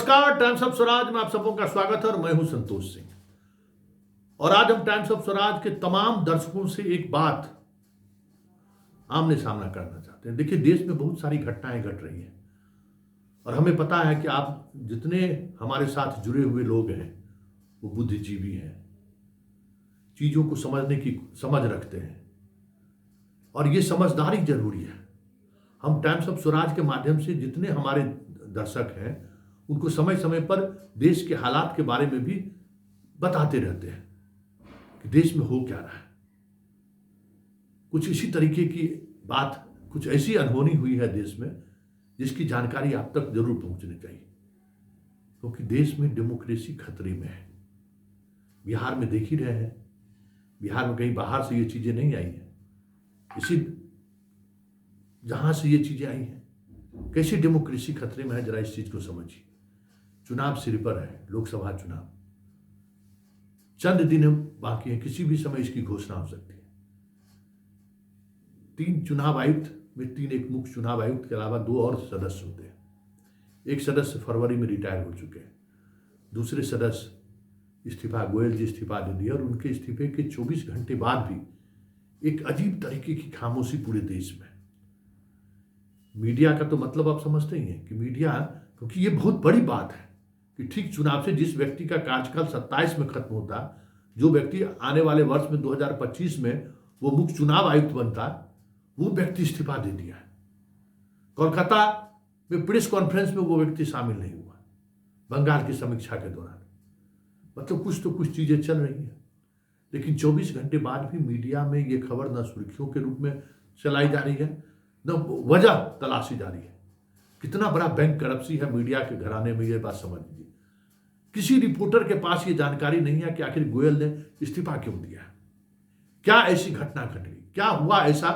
नमस्कार, times of Swaraj में आप सबों का स्वागत है और मैं हूं संतोष सिंह। और आज हम टाइम्स ऑफ स्वराज के तमाम दर्शकों से एक बात आमने सामना करना चाहते हैं। देखिए, देश में बहुत सारी घटनाएं घट रही हैं और हमें पता है कि आप जितने हमारे साथ जुड़े हुए लोग हैं वो बुद्धिजीवी हैं, चीजों को समझने की समझ रखते हैं और ये समझदारी जरूरी है। हम टाइम्स ऑफ स्वराज के माध्यम से जितने हमारे दर्शक हैं उनको समय समय पर देश के हालात के बारे में भी बताते रहते हैं कि देश में हो क्या रहा है। कुछ इसी तरीके की बात, कुछ ऐसी अनहोनी हुई है देश में जिसकी जानकारी आप तक जरूर पहुंचनी चाहिए, क्योंकि देश में डेमोक्रेसी खतरे में है। बिहार में देख ही रहे हैं, बिहार में कहीं बाहर से ये चीजें नहीं आई हैं, इसी जहां से ये चीजें आई हैं। कैसी डेमोक्रेसी खतरे में है, जरा इस चीज को समझिए। चुनाव सिर पर है, लोकसभा चुनाव चंद दिन बाकी है, किसी भी समय इसकी घोषणा हो सकती है। 3 चुनाव आयुक्त में 3 एक मुख्य चुनाव आयुक्त के अलावा 2 और सदस्य होते हैं। एक सदस्य फरवरी में रिटायर हो चुके हैं, दूसरे सदस्य इस्तीफा, गोयल जी इस्तीफा दे दिया और उनके इस्तीफे के 24 घंटे बाद भी एक अजीब तरीके की खामोशी पूरे देश में। मीडिया का तो मतलब आप समझते ही हैं कि मीडिया, क्योंकि ये बहुत बड़ी बात है कि ठीक चुनाव से जिस व्यक्ति का कार्यकाल 27 में खत्म होता, जो व्यक्ति आने वाले वर्ष में 2025 में वो मुख्य चुनाव आयुक्त बनता, वो व्यक्ति इस्तीफा दे दिया है। कोलकाता में प्रेस कॉन्फ्रेंस में वो व्यक्ति शामिल नहीं हुआ बंगाल की समीक्षा के दौरान। मतलब कुछ तो कुछ चीजें चल रही हैं, लेकिन 24 घंटे बाद भी मीडिया में ये खबर न सुर्खियों के रूप में चलाई जा रही है, न वजह तलाशी जा रही है। कितना बड़ा बैंक करप्सी है मीडिया के घराने में, ये बात समझ लीजिए। किसी रिपोर्टर के पास ये जानकारी नहीं है कि आखिर गोयल ने इस्तीफा क्यों दिया, क्या ऐसी घटना घट गई, क्या हुआ ऐसा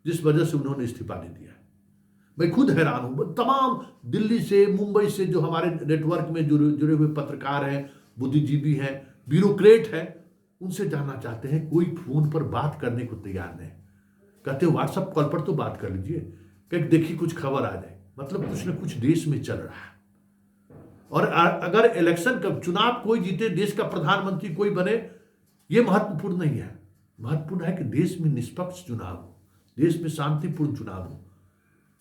जिस वजह से उन्होंने इस्तीफा दे दिया। मैं खुद हैरान हूं। तमाम दिल्ली से, मुंबई से जो हमारे नेटवर्क में जुड़े हुए पत्रकार हैं, बुद्धिजीवी हैं, ब्यूरोक्रेट हैं, उनसे जानना चाहते हैं। कोई फोन पर बात करने को तैयार नहीं, कहते व्हाट्सएप कॉल पर तो बात कर लीजिए, कहीं देखिए कुछ खबर आ जाए। मतलब कुछ न कुछ देश में चल रहा है। और अगर इलेक्शन का चुनाव कोई जीते, देश का प्रधानमंत्री कोई बने, यह महत्वपूर्ण नहीं है। महत्वपूर्ण है कि देश में निष्पक्ष चुनाव हो, देश में शांतिपूर्ण चुनाव हो,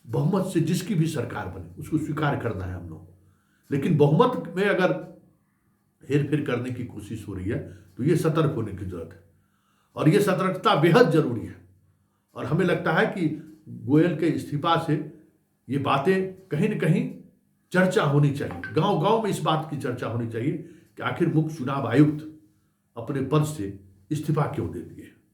बहुमत से जिसकी भी सरकार बने उसको स्वीकार करना है हम लोग। लेकिन बहुमत में अगर हेरफेर करने की कोशिश हो रही है तो यह सतर्क होने की जरूरत है और यह सतर्कता बेहद जरूरी है। और हमें लगता है कि गोयल के इस्तीफा से ये बातें कहीं न कहीं चर्चा होनी चाहिए, गांव गांव में इस बात की चर्चा होनी चाहिए कि आखिर मुख्य चुनाव आयुक्त अपने पद से इस्तीफा क्यों दे दिए।